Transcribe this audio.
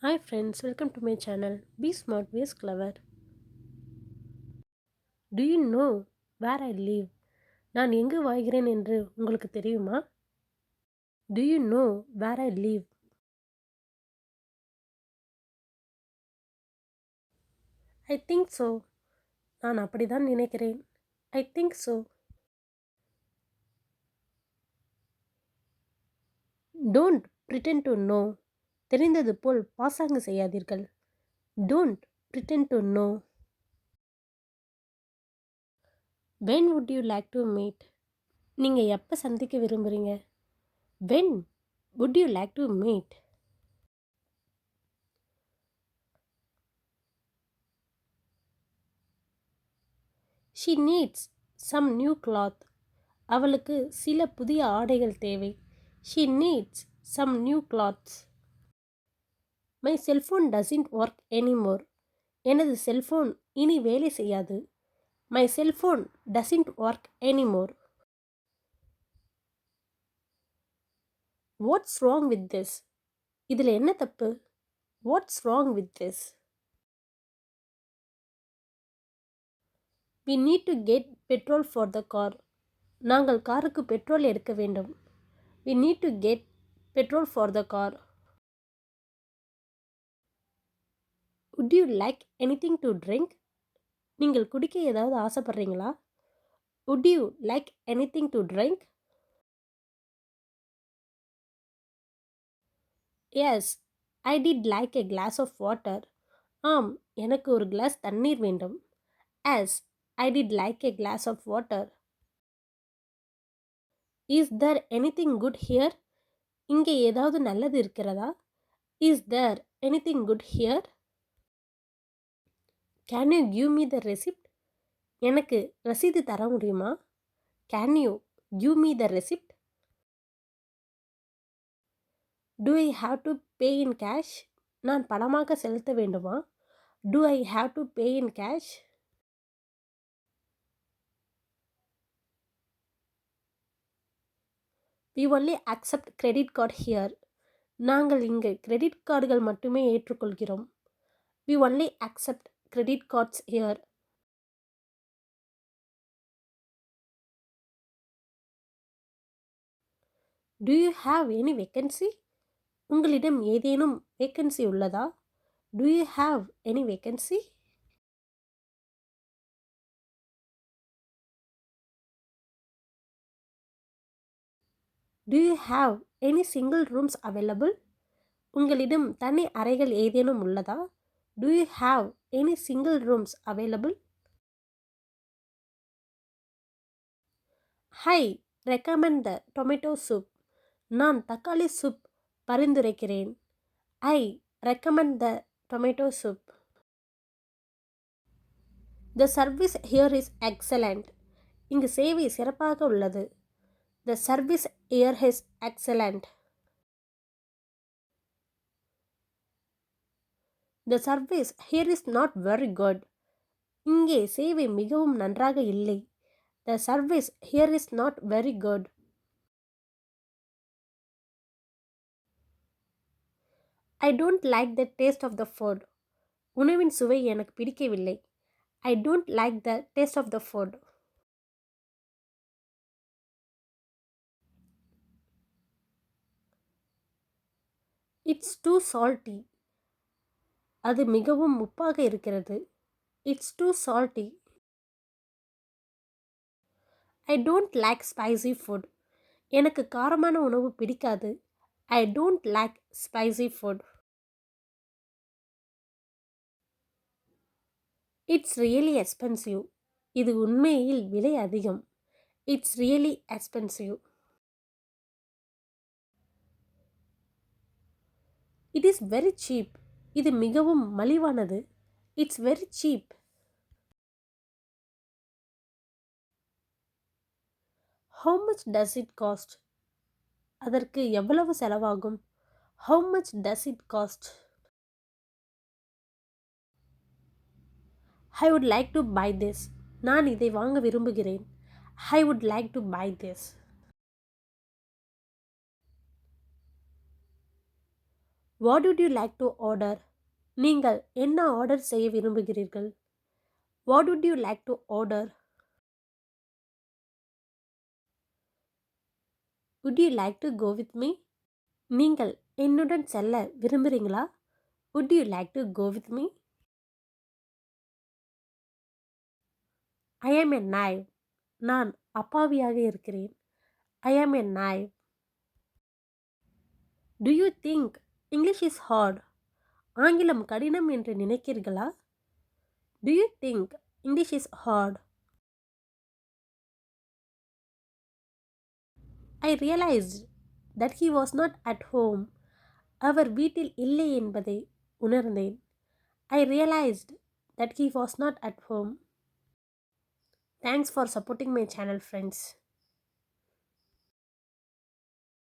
Hi friends, welcome to my channel. Be smart, be clever. Do you know where I live? நான் எங்கு வாழ்கிறேன் என்று உங்களுக்கு தெரியுமா? Do you know where I live? I think so. நான் அப்படிதான் நினைக்கிறேன். I think so. Don't pretend to know. தெரிந்தது போல் பாசாங்கு செய்யாதீர்கள். Don't pretend to know. When would you like to meet? நீங்க எப்ப சந்திக்க விரும்புறீங்க? When would you like to meet? She needs some new cloth. அவளுக்கு சில புதிய ஆடைகள் தேவை. She needs some new clothes. My cell phone doesn't work anymore. எனது செல்போன் இனி வேலை செய்யாது. My cell phone doesn't work anymore. What's wrong with this? இதில் என்ன தப்பு? What's wrong with this? We need to get petrol for the car. நாங்கள் காருக்கு petrol எடுக்க வேண்டும். We need to get petrol for the car. Would you like anything to drink? நீங்கள் குடிக்க ஏதாவது ஆசைப்படுறீங்களா? Would you like anything to drink? Yes, I did like a glass of water. ஆம், எனக்கு ஒரு கிளாஸ் தண்ணீர் வேண்டும். Yes, I did like a glass of water. Is there anything good here? இங்கே ஏதாவது நல்லது இருக்கிறதா? Is there anything good here? Can you give me the receipt? எனக்கு ரசீது தர முடியுமா? Can you give me the receipt? Do I have to pay in cash? நான் பணமாக செலுத்த வேண்டுமா? Do I have to pay in cash? We only accept credit card here. நாங்கள் இங்கு கிரெடிட் கார்டுகள் மட்டுமே ஏற்றுக்கொள்கிறோம். We only accept credit cards here. Do you have any vacancy? உங்களிடம் ஏதேனும் வேக்கன்சி உள்ளதா? Do you have any vacancy? Do you have any single rooms available? உங்களிடம் தனி அறைகள் ஏதேனும் உள்ளதா? Do you have any single rooms available? Hi, recommend the tomato soup. நான் தக்காளி சூப் பரிந்துரைக்கிறேன். I recommend the tomato soup. The service here is excellent. இங்கு சேவை சிறப்பாக உள்ளது. The service here is excellent. The service here is not very good. இங்கே சேவை மிகவும் நன்றாக இல்லை. The service here is not very good. I don't like the taste of the food. உணவின் சுவை எனக்கு பிடிக்கவில்லை. I don't like the taste of the food. It's too salty. அது மிகவும் உப்பாக இருக்கிறது. It's too salty. I don't like spicy food. எனக்கு காரமான உணவு பிடிக்காது. I don't like spicy food. It's really expensive. இது உண்மையில் விலை அதிகம். It's really expensive. It is very cheap. இது மிகவும் மலிவானது. It's very cheap. How much does it cost? அதற்கு எவ்வளவு செலவாகும்? How much does it cost? I would like to buy this. நான் இதை வாங்க விரும்புகிறேன். I would like to buy this. What would you like to order? நீங்கள் என்ன order செய்ய விரும்புகிறீர்கள்? What would you like to order? would you like to go with me? நீங்கள் என்னுடன் செல்ல விரும்புகிறீங்களா? would you like to go with me? I am a நாய். நான் அப்பாவியாக இருக்கிறேன். ஐ ஆம் எ நாய். Do you think English is hard? ஆங்கிலம் கடினம் என்று நினைக்கிறீர்களா? Do you think English is hard? I realised that he was not at home. அவர் வீட்டில் இல்லை என்பதை உணர்ந்தேன். I realised that he was not at home. Thanks for supporting my channel, friends.